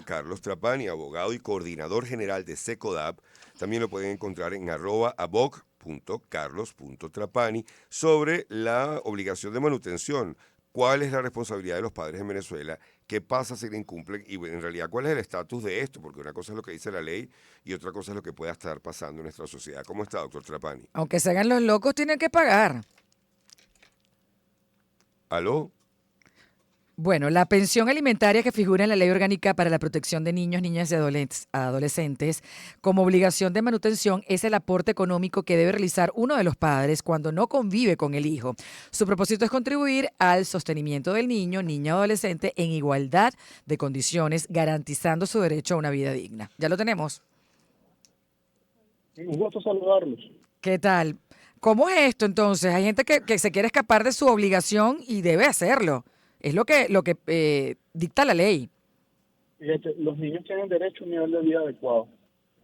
Carlos Trapani, abogado y coordinador general de SECODAP. También lo pueden encontrar en @abog.carlos.trapani sobre la obligación de manutención. ¿Cuál es la responsabilidad de los padres en Venezuela? ¿Qué pasa si la incumplen? Y en realidad, ¿cuál es el estatus de esto? Porque una cosa es lo que dice la ley y otra cosa es lo que pueda estar pasando en nuestra sociedad. ¿Cómo está, doctor Trapani? Aunque se hagan los locos, tienen que pagar. ¿Aló? Bueno, la pensión alimentaria que figura en la Ley Orgánica para la Protección de Niños, Niñas y Adolescentes como obligación de manutención es el aporte económico que debe realizar uno de los padres cuando no convive con el hijo. Su propósito es contribuir al sostenimiento del niño, niña o adolescente en igualdad de condiciones, garantizando su derecho a una vida digna. ¿Ya lo tenemos? Un gusto saludarlos. ¿Qué tal? ¿Cómo es esto entonces? Hay gente que se quiere escapar de su obligación y debe hacerlo. Es lo que dicta la ley. Fíjate, los niños tienen derecho a un nivel de vida adecuado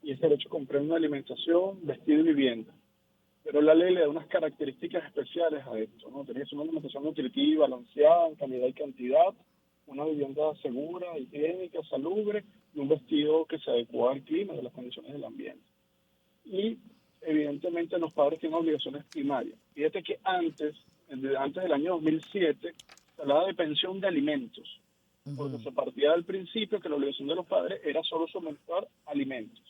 y ese derecho comprende una alimentación, vestido y vivienda. Pero la ley le da unas características especiales a esto, ¿no? Tiene que ser una alimentación nutritiva, balanceada en calidad y cantidad, una vivienda segura, higiénica, salubre y un vestido que se adecua al clima y a las condiciones del ambiente. Y evidentemente los padres tienen obligaciones primarias. Fíjate que antes del año 2007, se hablaba de pensión de alimentos, porque se partía del principio que la obligación de los padres era solo suministrar alimentos.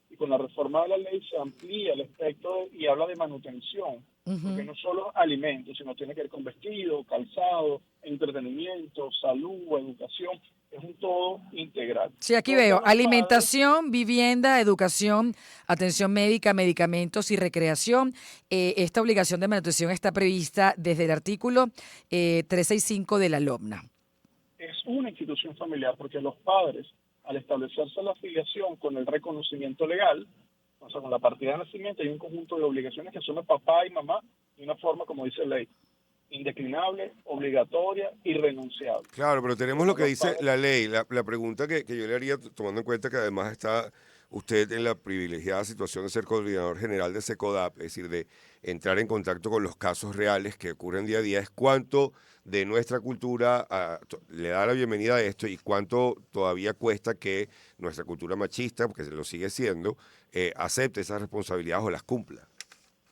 Y con la reforma de la ley se amplía el espectro y habla de manutención, porque no solo alimentos, sino tiene que ver con vestido, calzado, entretenimiento, salud, educación, es un todo integral. Sí, aquí Donde veo los padres, alimentación, vivienda, educación, atención médica, medicamentos y recreación. Esta obligación de manutención está prevista desde el artículo 365 de la LOMNA. es una institución familiar, porque los padres, al establecerse la afiliación con el reconocimiento legal, o sea, con la partida de nacimiento, hay un conjunto de obligaciones que asume papá y mamá de una forma, como dice la ley, indeclinable, obligatoria, irrenunciable. Claro, pero tenemos lo Bueno, que los dice padres, la ley. La pregunta que yo le haría, tomando en cuenta que además está usted en la privilegiada situación de ser coordinador general de SECODAP, es decir, de entrar en contacto con los casos reales que ocurren día a día, es cuánto de nuestra cultura le da la bienvenida a esto y cuánto todavía cuesta que nuestra cultura machista, porque lo sigue siendo, acepte esas responsabilidades o las cumpla.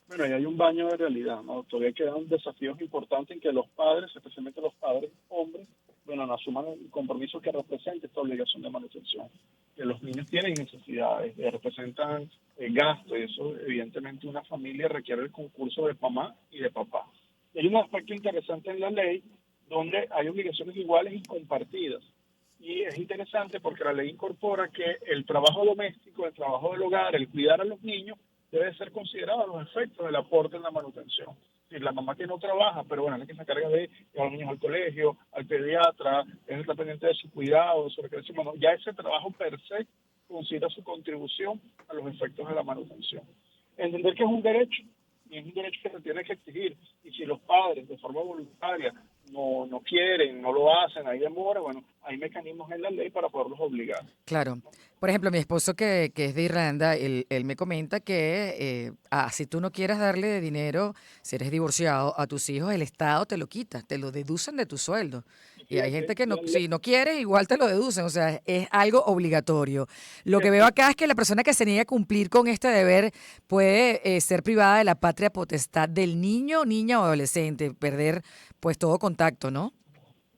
bueno, ahí hay un baño de realidad, ¿no? Todavía quedan desafíos importantes en que los padres, especialmente los padres hombres, bueno, no asuman el compromiso que representa esta obligación de manutención. Que los niños tienen necesidades, representan gastos, y eso evidentemente una familia requiere el concurso de mamá y de papá. Y hay un aspecto interesante en la ley donde hay obligaciones iguales y compartidas. Y es interesante porque la ley incorpora que el trabajo doméstico, el trabajo del hogar, el cuidar a los niños, debe ser considerado a los efectos del aporte en la manutención. Si la mamá que no trabaja, pero bueno, es la que se encarga de llevar a los niños al colegio, al pediatra, es está pendiente de su cuidado, de su recreación, bueno, ya ese trabajo per se considera su contribución a los efectos de la manutención. Entender que es un derecho, y es un derecho que se tiene que exigir, y si los padres de forma voluntaria no quieren, no lo hacen, hay demora, bueno, hay mecanismos en la ley para poderlos obligar. Claro. Por ejemplo, mi esposo que es de Irlanda, él me comenta que si tú no quieres darle dinero, si eres divorciado, a tus hijos, el Estado te lo quita, te lo deducen de tu sueldo. Y Y hay fíjate, gente que no, si no quieres, igual te lo deducen, o sea, es algo obligatorio. Lo que veo fíjate, acá es que la persona que se niega a cumplir con este deber puede ser privada de la patria potestad del niño, niña o adolescente, perder pues todo contacto, ¿no?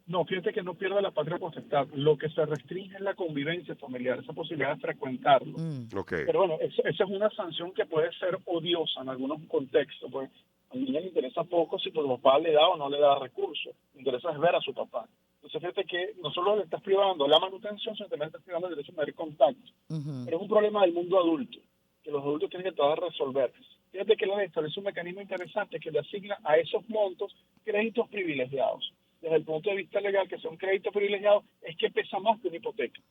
no, fíjate que no pierde la patria potestad. Lo que se restringe es la convivencia familiar, esa posibilidad de frecuentarlo. Mm. Ok. Pero bueno, esa es una sanción que puede ser odiosa en algunos contextos, pues al niño le interesa poco si tu papá le da o no le da recursos, le interesa es ver a su papá. Entonces fíjate que no solo le estás privando la manutención, sino también le estás privando el derecho a tener contacto. Ujú. Pero es un problema del mundo adulto, que los adultos tienen que tratar de resolver. Fíjate que la ley establece un mecanismo interesante que le asigna a esos montos créditos privilegiados. Desde el punto de vista legal, que sea un crédito privilegiado es que pesa más que una hipoteca.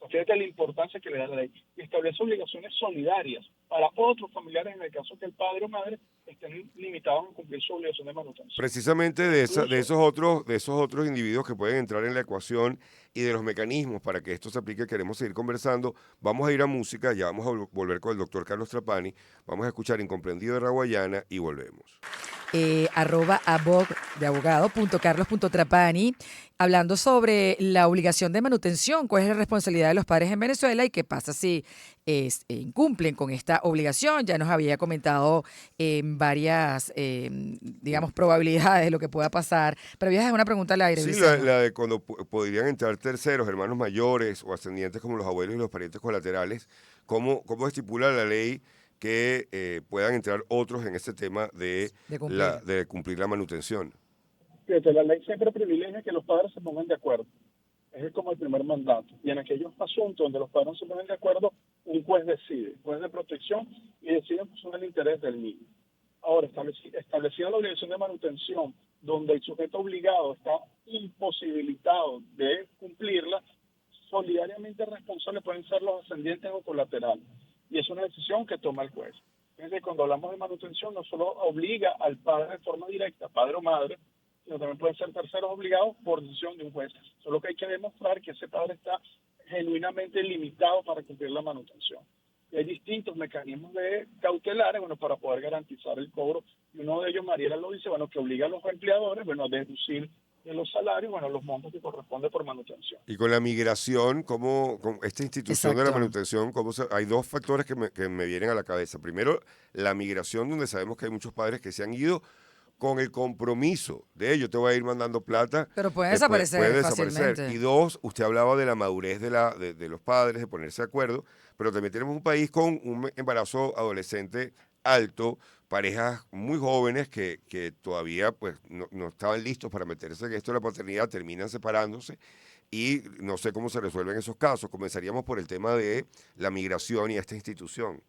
Fíjate la importancia que le da la ley. Y establece obligaciones solidarias para otros familiares en el caso que el padre o madre estén limitados en cumplir su obligación de manutención. Precisamente de Incluso, esos otros individuos que pueden entrar en la ecuación y de los mecanismos para que esto se aplique, queremos seguir conversando. Vamos a ir a música, ya vamos a volver con el doctor Carlos Trapani, vamos a escuchar Incomprendido de Raguayana y volvemos. @abog de abogado, .carlos.trapani hablando sobre la obligación de manutención, cuál es la responsabilidad de los padres en Venezuela y qué pasa si incumplen con esta obligación. Ya nos había comentado varias, digamos, probabilidades de lo que pueda pasar, pero voy a dejar una pregunta al aire, Sí, Luciano. la de cuando podrían entrar terceros, hermanos mayores o ascendientes como los abuelos y los parientes colaterales, ¿cómo estipula la ley que puedan entrar otros en este tema De cumplir. de cumplir la manutención? Fíjate, la ley siempre privilegia que los padres se pongan de acuerdo. Es como el primer mandato. Y en aquellos asuntos donde los padres no se ponen de acuerdo, un juez decide, juez de protección, y decide en función del interés del niño. Ahora, establecida la obligación de manutención, donde el sujeto obligado está imposibilitado de cumplirla, solidariamente responsables pueden ser los ascendientes o colaterales. Y es una decisión que toma el juez. Fíjense, cuando hablamos de manutención, no solo obliga al padre de forma directa, padre o madre, sino también pueden ser terceros obligados por decisión de un juez. Solo que hay que demostrar que ese padre está genuinamente limitado para cumplir la manutención. Y hay distintos mecanismos de cautelares, bueno, para poder garantizar el cobro. Y uno de ellos, Mariela lo dice, bueno, que obliga a los empleadores, bueno, a deducir de los salarios, bueno, los montos que corresponden por manutención. Y con la migración, con esta institución de la Exacto. manutención, hay dos factores que me vienen a la cabeza. Primero, la migración, donde sabemos que hay muchos padres que se han ido con el compromiso de ello, te voy a ir mandando plata, Pero pueden puede desaparecer desaparecer. Y fácilmente. dos, usted hablaba de la madurez de los padres, de ponerse de acuerdo, pero también tenemos un país con un embarazo adolescente alto, parejas muy jóvenes que todavía pues no estaban listos para meterse en esto de la paternidad, terminan separándose y no sé cómo se resuelven esos casos. Comenzaríamos por el tema de la migración y esta institución.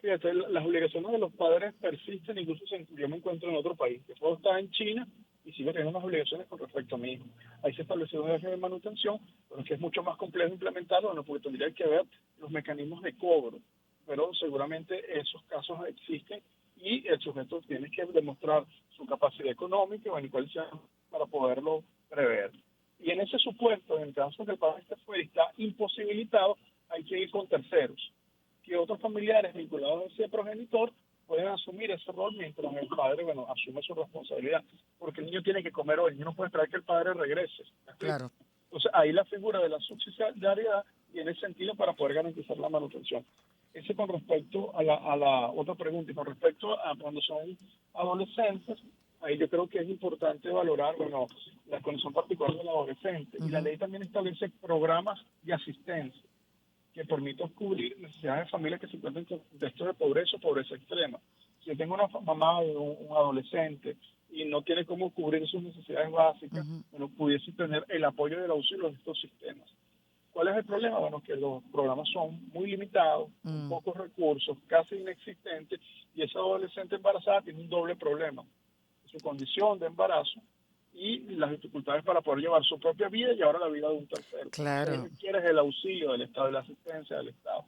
Fíjate, las obligaciones de los padres persisten, incluso yo me encuentro en otro país, que puedo estar en China y sigo teniendo unas obligaciones con respecto a mi hijo. Ahí se estableció un régimen de manutención, pero es que es mucho más complejo implementarlo, bueno, porque tendría que ver los mecanismos de cobro, pero seguramente esos casos existen y el sujeto tiene que demostrar su capacidad económica, bueno, y cuál sea para poderlo prever. Y en ese supuesto, en el caso de que el padre esté fuera y está imposibilitado, hay que ir con terceros que otros familiares vinculados a ese progenitor pueden asumir ese rol mientras el padre, bueno, asume su responsabilidad. Porque el niño tiene que comer hoy, el niño no puede esperar que el padre regrese. ¿Me explico? Claro. Entonces, ahí la figura de la subsidiariedad tiene sentido para poder garantizar la manutención. Ese con respecto a la otra pregunta, y con respecto a cuando son adolescentes, ahí yo creo que es importante valorar, bueno, la condición particular del adolescente. Y la Ujú. ley también establece programas de asistencia que permita cubrir necesidades de familias que se encuentran en contextos de pobreza o pobreza extrema. Si yo tengo una mamá de un adolescente y no tiene cómo cubrir sus necesidades básicas, Ujú. bueno, pudiese tener el apoyo y el auxilio de estos sistemas. ¿Cuál es el problema? Bueno, que los programas son muy limitados, con Mm. pocos recursos, casi inexistentes, y esa adolescente embarazada tiene un doble problema. Su condición de embarazo y las dificultades para poder llevar su propia vida y ahora la vida de un tercero. Entonces Claro. requiere el auxilio del Estado, de la asistencia del Estado.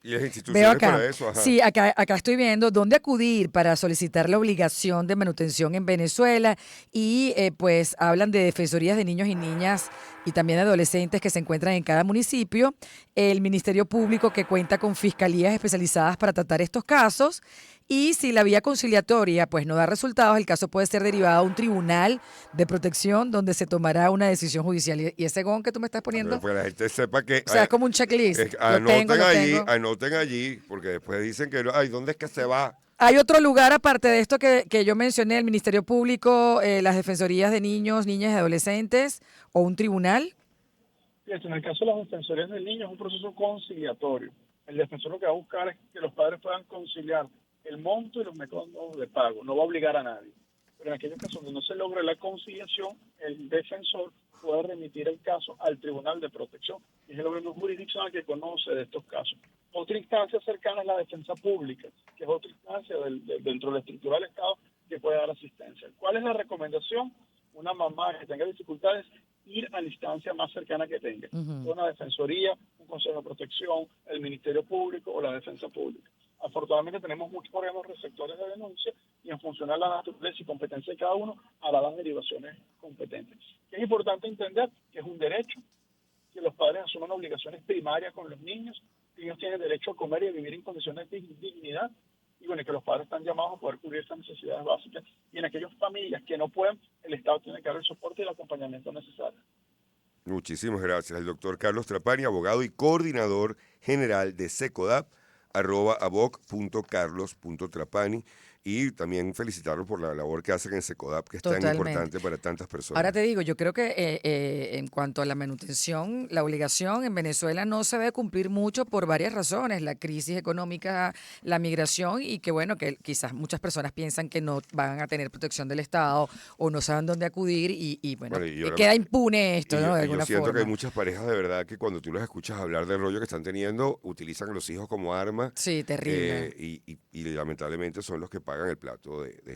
Y las Veo instituciones acá. para eso, ajá. Sí, acá estoy viendo dónde acudir para solicitar la obligación de manutención en Venezuela y pues hablan de defensorías de niños y niñas y también de adolescentes que se encuentran en cada municipio, el Ministerio Público que cuenta con fiscalías especializadas para tratar estos casos y si la vía conciliatoria pues no da resultados, el caso puede ser derivado a un tribunal de protección donde se tomará una decisión judicial. Y ese gon que tú me estás Pero poniendo, pues la gente sepa que o sea, es como un checklist. anoten Lo allí, tengo. anoten allí, porque después dicen que no, ay, ¿dónde es que se va? ¿Hay otro lugar aparte de esto que yo mencioné, el Ministerio Público, las defensorías de niños, niñas y adolescentes o un tribunal? Fíjate, en el caso de las defensorías del niño es un proceso conciliatorio. El defensor lo que va a buscar es que los padres puedan conciliar el monto y los métodos de pago. No va a obligar a nadie. Pero en aquellos casos donde no se logre la conciliación, el defensor puede remitir el caso al Tribunal de Protección, que es el órgano jurisdiccional que conoce de estos casos. Otra instancia cercana es la defensa pública, que es otra instancia dentro de la estructura del Estado que puede dar asistencia. ¿Cuál es la recomendación? Una mamá que tenga dificultades, ir a la instancia más cercana que tenga. Ujú. Una defensoría, un consejo de protección, el Ministerio Público o la defensa pública. Afortunadamente tenemos muchos órganos receptores de denuncia y en función de la naturaleza y competencia de cada uno hará las derivaciones competentes. Es importante entender que es un derecho, que los padres asuman obligaciones primarias con los niños. Ellos tienen derecho a comer y a vivir en condiciones de dignidad y bueno, que los padres están llamados a poder cubrir esas necesidades básicas, y en aquellas familias que no pueden, el Estado tiene que dar el soporte y el acompañamiento necesario. Muchísimas gracias. El doctor Carlos Trapani, abogado y coordinador general de SECODAP, @aboc.carlos.trapani. Y también felicitarlo por la labor que hacen en SECODAP, que es tan Totalmente. importante para tantas personas. Ahora te digo, yo creo que en cuanto a la manutención, la obligación en Venezuela no se debe cumplir mucho por varias razones, la crisis económica, la migración y que bueno, que quizás muchas personas piensan que no van a tener protección del Estado o no saben dónde acudir y bueno, Bueno, y ahora- queda impune esto, Y ¿no? De yo alguna siento que hay forma. muchas parejas de verdad que cuando tú los escuchas hablar del rollo que están teniendo, utilizan a los hijos como arma Sí, terrible. y lamentablemente son los que pagan el plato de este